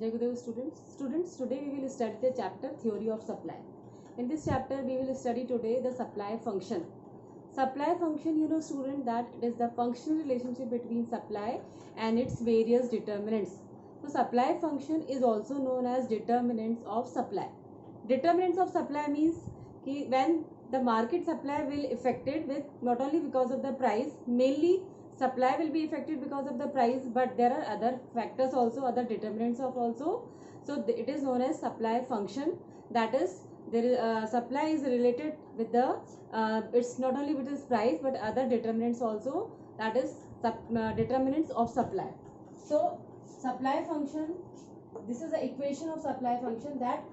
Jai Gurudev students. Students, today we will study the chapter Theory of Supply. In this chapter, we will study today the supply function. Supply function, you know student, that it is the functional relationship between supply and its various determinants. So supply function is also known as determinants of supply. Determinants of supply means कि when the market supply will affected with not only because of the price, mainly supply will be affected because of the price, but there are other factors also, other determinants of also. So it is known as supply function. That is, there is supply is related with the it's not only with its price but other determinants also, that is determinants of supply. So supply function, this is the equation of supply function, that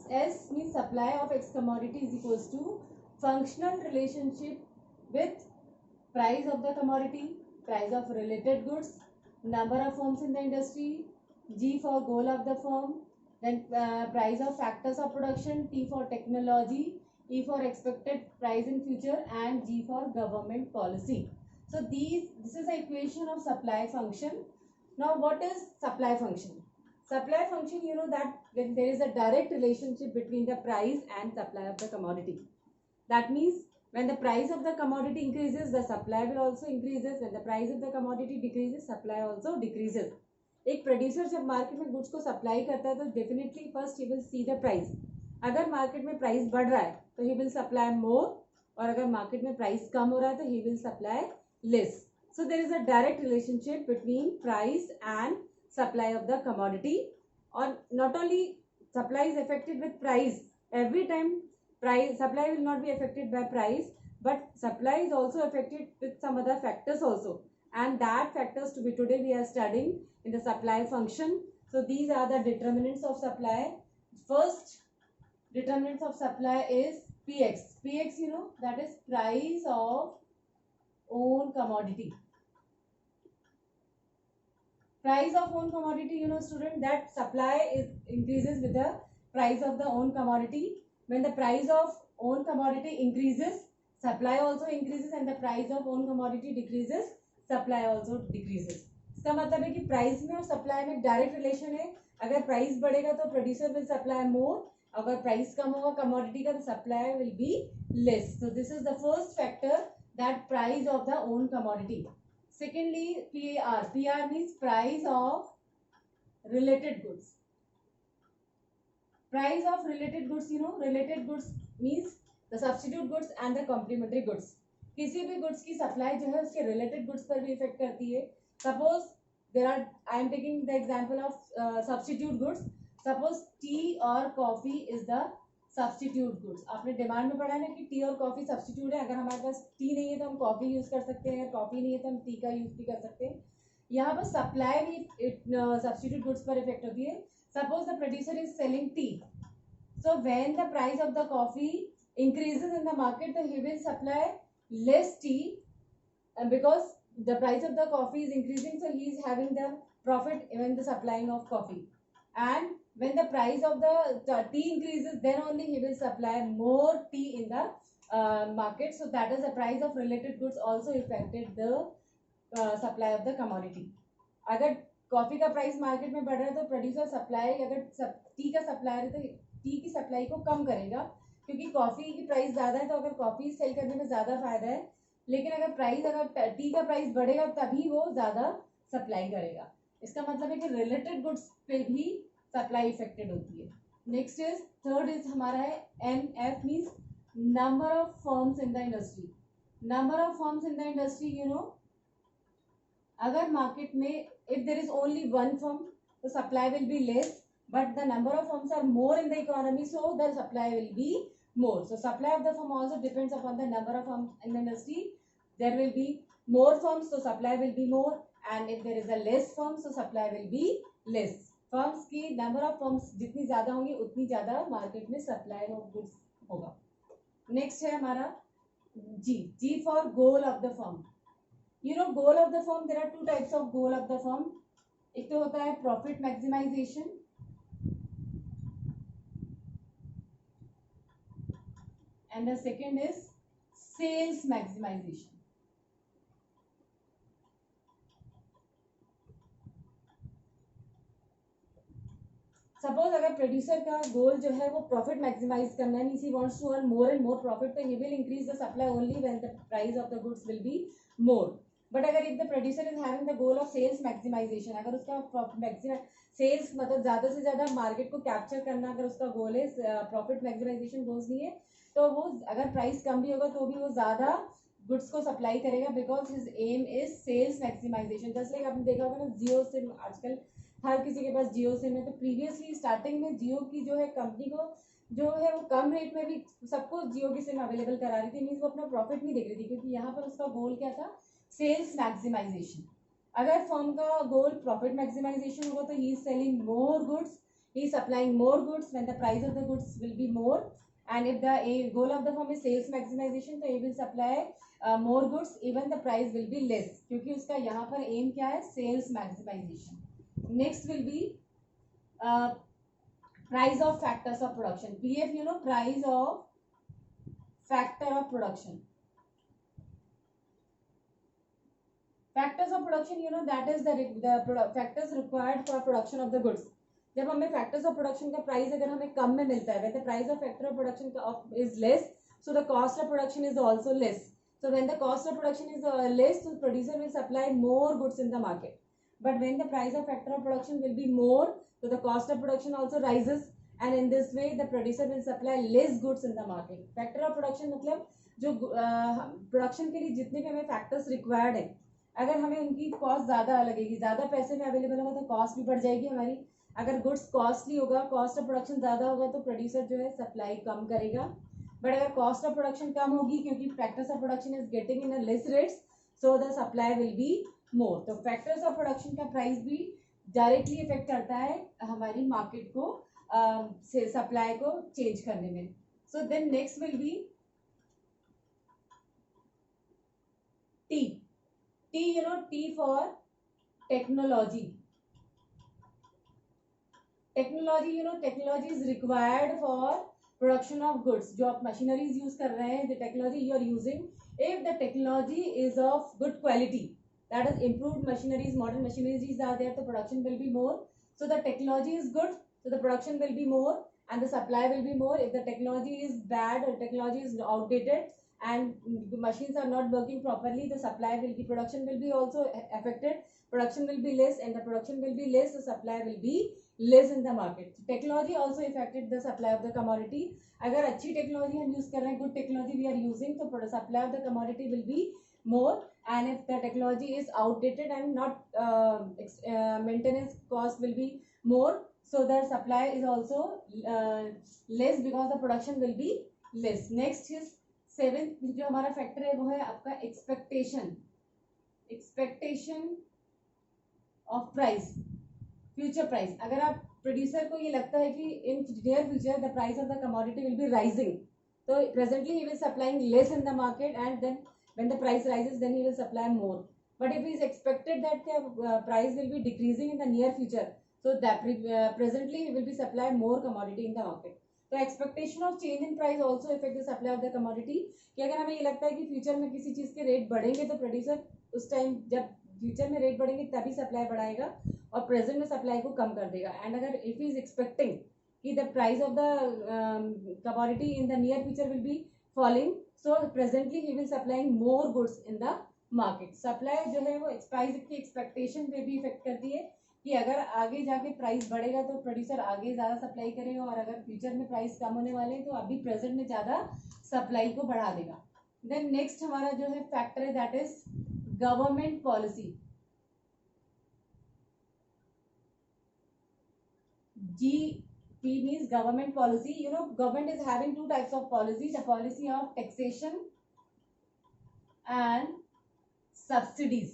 S means supply of X commodity is equals to functional relationship with price of the commodity, price of related goods, number of firms in the industry, G for goal of the firm, then price of factors of production, T for technology, E for expected price in future, and G for government policy. So this is the equation of supply function. Now what is supply function? Supply function, you know that when there is a direct relationship between the price and supply of the commodity. That means when the price of the commodity increases, the supply will also increases. When the price of the commodity decreases, supply also decreases. एक producer जब market में goods को supply करता है तो definitely first he will see the price. अगर market में price बढ़ रहा है तो ही विल सप्लाई मोर, और अगर मार्केट में प्राइस कम हो रहा है तो he will supply less. So there is a direct relationship between price and supply of the commodity. और not only supply is affected with price, every time price supply will not be affected by price, but supply is also affected with some other factors also, and that factors to be today we are studying in the supply function. So these are the determinants of supply. First determinants of supply is px. Px, you know, that is price of own commodity. Price of own commodity, you know student, that supply is increases with the price of the own commodity. When the price of own commodity increases, supply also increases, and the price of own commodity decreases, supply also decreases. इसका मतलब है कि price में और supply में direct relation है. अगर price बढ़ेगा तो प्रोड्यूसर विल सप्लाई मोर, अगर प्राइस कम होगा कमोडिटी का तो supply will be less. So this is the first factor, that price of the own commodity. Secondly PAR. PAR means price of related goods. Price of related goods, you know, related goods means the substitute goods and the complementary goods. किसी भी goods की supply जो है उसके related goods पर भी effect करती है. Suppose there are, I am taking the example of substitute goods. Suppose tea और coffee is the substitute goods. आपने डिमांड में पढ़ा है ना कि टी और कॉफी सब्सटीट्यूट है. अगर हमारे पास टी नहीं है तो हम कॉफी यूज कर सकते हैं, कॉफी नहीं है तो हम टी का यूज भी कर सकते हैं. यहाँ पर सप्लाई भी सब्सटीट्यूट गुड्स पर इफेक्ट होती है. Suppose the producer is selling tea. So when the price of the coffee increases in the market, then he will supply less tea, because the price of the coffee is increasing, so he is having the profit in the supplying of coffee. And when the price of the tea increases, then only he will supply more tea in the market. So that is the price of related goods also affected the supply of the commodity. अगर coffee का price market में बढ़ रहा है तो producer supply, अगर T का supplier है तो टी की सप्लाई को कम करेगा, क्योंकि कॉफी की प्राइस ज़्यादा है तो अगर कॉफी सेल करने में ज़्यादा फायदा है. लेकिन अगर टी का प्राइस बढ़ेगा तभी वो ज़्यादा सप्लाई करेगा. इसका मतलब है कि रिलेटेड गुड्स पे भी सप्लाई इफेक्टेड होती है. नेक्स्ट इज थर्ड इज हमारा है NF means number of firms in the industry. Number of firms in the industry, you know, अगर मार्केट में if there is only one firm, the supply will be less, but the number of firms are more in the economy, so the supply will be more. So supply of the firm also depends upon the number of firms in the industry. There will be more firms, so supply will be more, and if there is a less firms, so supply will be less. Firms की number of firms जितनी ज़्यादा होंगी उतनी ज़्यादा market में supply of goods होगा. Next है हमारा G for goal of the firm. You know, goal of the firm, there are two types of goal of the firm. एक तो होता है profit maximization, and the second is sales maximization. Suppose अगर producer का goal जो है वो profit maximize करना है, means he wants to earn more and more profit, तो he will increase the supply only when the price of the goods will be more. But अगर if the producer is having the goal of sales maximization, अगर उसका sales मतलब ज्यादा से ज्यादा market को capture करना, अगर उसका गोल है, प्रॉफिट मैक्सिमाइजेशन गोल्स नहीं है, तो वो अगर प्राइस कम भी होगा तो भी वो ज्यादा गुड्स को सप्लाई करेगा, because his aim is sales maximisation. Just like आपने देखा होगा ना, जियो सिम आजकल हर किसी के पास जियो सिम है, तो प्रीवियसली स्टार्टिंग में जियो की जो है कंपनी को जो है वो कम रेट में भी सबको जियो की सिम अवेलेबल करा रही थी, मीन्स वो अपना प्रॉफिट नहीं देख रही थी, क्योंकि यहाँ पर उसका गोल क्या था, सेल्स मैक्सिमाइजेशन. अगर फर्म का गोल प्रॉफिट मैक्सिमाइजेशन होगा तो he is selling more goods, he is supplying more goods when the price of the goods will be more, and if the goal of the firm is sales maximization, तो he will supply more goods even the price will be less, क्योंकि उसका यहाँ पर aim क्या है, sales maximisation. Next will be price of factors of production. PF, you know, price of factor of production. Factors of production, you know, that is the factors required for production of the goods. जब हमें factors of production का price अगर हमें कम में मिलता है, when the price of factor of production is less, so the cost of production is also less. So when the cost of production is less, so producer will supply more goods in the market. But when the price of factor of production will be more, so the cost of production also rises, and in this way the producer will supply less goods in the market. Factor of production मतलब जो production के लिए जितने भी हमें factors required है, अगर हमें उनकी कॉस्ट ज्यादा लगेगी, ज्यादा पैसे में अवेलेबल होगा तो कॉस्ट भी बढ़ जाएगी हमारी. अगर गुड्स कॉस्टली होगा, कॉस्ट ऑफ प्रोडक्शन ज्यादा होगा, तो प्रोड्यूसर जो है सप्लाई कम करेगा. बट अगर कॉस्ट ऑफ प्रोडक्शन कम होगी, क्योंकि factors of production is getting in less rates, so the supply will be मोर. तो फैक्टर्स ऑफ प्रोडक्शन का प्राइस भी डायरेक्टली इफेक्ट करता है हमारी मार्केट को सप्लाई को चेंज करने में. So then next will be T. T, you know, T for technology. Technology, you know, technology is required for production of goods. जो आप मशीनरीज यूज कर रहे हैं, the technology you are using, if the technology is of good quality, that is improved machineries, modern machineries are there, the production will be more. So the technology is good, so the production will be more and the supply will be more. If the technology is bad or technology is outdated and the machines are not working properly, the supply will be, production will be also affected, production will be less, and the production will be less, the supply will be less in the market. So technology also affected the supply of the commodity. अगर अच्छी technology हम use कर रहे हैं, good technology we are using, तो supply of the commodity will be more. And if the technology is outdated and not maintenance cost will be more, so the supply is also less, because the production will be less. Next is 7th जो हमारा factor है वो है आपका expectation. Expectation of price, future price. अगर आप producer को ये लगता है कि in near future the price of the commodity will be rising, तो presently he will supplying less in the market, and then when the price rises, then he will supply more. But if he is expected that the price will be decreasing in the near future, so that presently he will be supplying more commodity in the market. So expectation of change in price also affect the supply of the commodity. कि अगर हमें ये लगता है कि future में किसी चीज के रेट बढ़ेंगे, तो प्रोड्यूसर उस टाइम जब फ्यूचर में रेट बढ़ेंगे तभी सप्लाई बढ़ाएगा और प्रेजेंट में सप्लाई को कम कर देगा. एंड अगर इफ ही इज एक्सपेक्टिंग कि the price of the commodity in the near future will be falling, so presently he will supplying more goods in the market. Supply जो है वो प्राइस की एक्सपेक्टेशन पे भी इफेक्ट करती है कि अगर आगे जाके प्राइस बढ़ेगा तो प्रोड्यूसर आगे ज्यादा सप्लाई करेगा, और अगर फ्यूचर में प्राइस कम होने वाले हैं तो अभी प्रेजेंट में ज्यादा सप्लाई को बढ़ा देगा. देन नेक्स्ट हमारा जो है फैक्टर है, that is government policy. P means government policy. You know, government is having two types of policies: the policy of taxation and subsidies.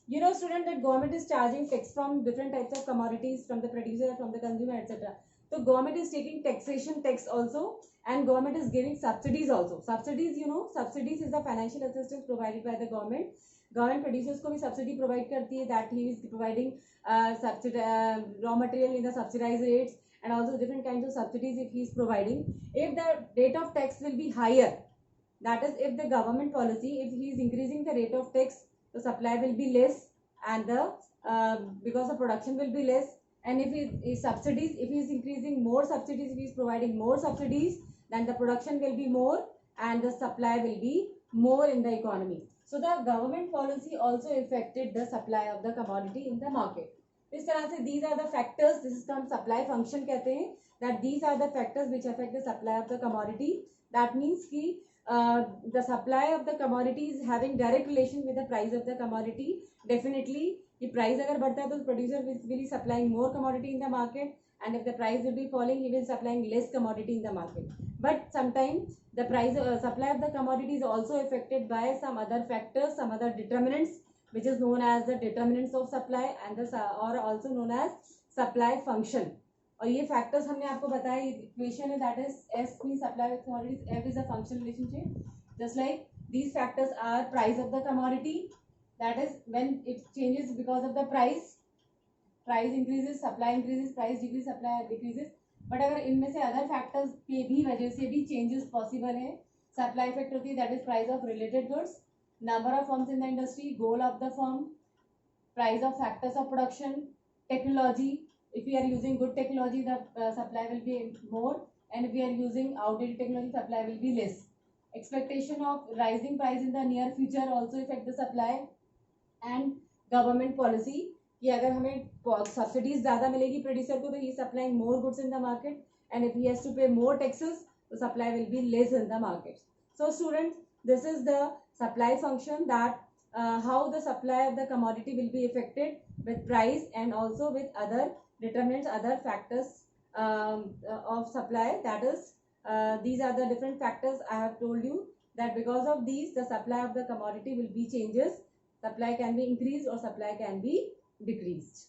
You know, student, that government is charging tax from different types of commodities, from the producer, from the consumer, etc. So government is taking taxation tax also, and government is giving subsidies also. Subsidies, you know, subsidies is the financial assistance provided by the government. Government producers को भी subsidy provide करती है, that he is providing raw material in the subsidise rates, and also different kinds of subsidies if he is providing. If the rate of tax will be higher, that is if the government policy, if he is increasing the rate of tax, the supply will be less and the because the production will be less. And if he is subsidies, if he is increasing more subsidies, if he is providing more subsidies, then the production will be more and the supply will be more in the economy. So the government policy also affected the supply of the commodity in the market. इस तरह से these are the factors, this is हम supply function कहते हैं, that these are the factors which affect the supply of the commodity. That means कि the supply of the commodity is having direct relation with the price of the commodity. Definitely कि price अगर बढ़ता है तो producer will be supplying more commodity in the market, and if the price will be falling, he will supplying less commodity in the market. But sometimes the price supply of the commodity is also affected by some other factors, some other determinants, which is known as the determinants of supply and the or also known as supply function. और ये factors हमने आपको बताया, equation है, that is S means supply of commodities, F is a function relationship. Just like these factors are price of the commodity, that is when it changes because of the price increases, supply increases, price decreases, supply decreases. But अगर इनमें से other factors के भी वजह से भी changes possible है, supply effect होती है, that is price of related goods, number of firms in the industry, goal of the firm, price of factors of production, technology. If we are using good technology, the supply will be more, and if we are using outdated technology, supply will be less. Expectation of rising price in the near future also affect the supply. And government policy कि अगर हमें subsidies ज़्यादा मिलेगी producer को तो he supplying more goods in the market, and if he has to pay more taxes तो supply will be less in the market. So students, this is the supply function, that how the supply of the commodity will be affected with price and also with other determinants, other factors of supply. That is, these are the different factors I have told you, that because of these the supply of the commodity will be changes. Supply can be increased or supply can be decreased.